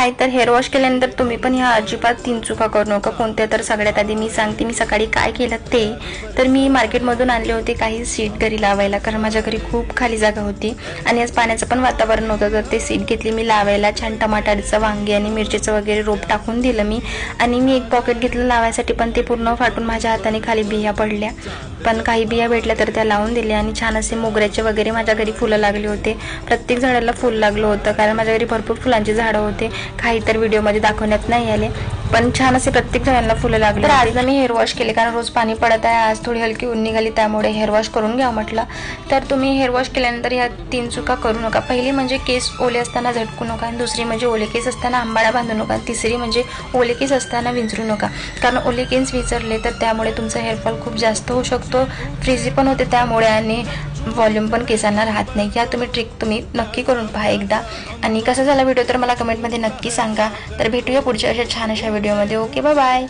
हाय, तर hair wash केल्यानंतर तुम्ही पण ह्या अजिबात 3 चुका करू नका. कोणत्या तर सगळ्यात आधी मी सांगते मी सकाळी काय केलं ते. तर मी मार्केटमधून आणले होते काही सीड घरी लावायला, कारण माझ्या घरी खूप खाली जागा होती आणि आज पाण्याचं पण वातावरण होतं. तर ते सीड घेतली मी लावायला. छान टमाटरचं, वांगे आणि मिरचीचं वगैरे रोप टाकून दिलं मी. आणि मी एक पॉकेट घेतलं लावायसाठी, पण ते पूर्ण फाटून माझ्या हाताने खाली बिया पडल्या. पण काही बिया भेटल्या तर त्या लावून दिल्या. आणि छान असे मोगऱ्याचे वगैरे माझ्या घरी फुलं लागले होते. प्रत्येक झाडाला फुल लागलं होतं, कारण माझ्या घरी भरपूर फुलांची झाडं होते. काही तर व्हिडिओमध्ये दाखवण्यात नाही आले, पण छान असे प्रत्येक झाडाला फुलं लागले. तर आज मी हेअर वॉश केले, कारण रोज पाणी पडत आहे. आज थोडी हलकी ऊन निघाली, त्यामुळे हेअर वॉश करून घ्या म्हटलं. तर तुम्ही हेअर वॉश केल्यानंतर ह्या 3 चुका करू नका. पहिली म्हणजे केस ओले असताना झटकू नका, आणि दुसरी म्हणजे ओले केस असताना आंबाळा बांधू नका, तिसरी म्हणजे ओले केस असताना विंचरू नका. कारण ओले केस विंचरले तर त्यामुळे तुमचा हेअरफॉल खूप जास्त होऊ शकतो, फ्रिझी पण होते त्यामुळे, आणि व्हॉल्यूम पण केसांना राहत नाही. या ट्रिक तुम्ही नक्की करून पहा एकदा. आणि कसा झाला व्हिडिओ तर मला कमेंटमध्ये नक्की सांगा. तर भेटूया पुढच्या अशा छान अशा व्हिडिओमध्ये. Okay, bye bye.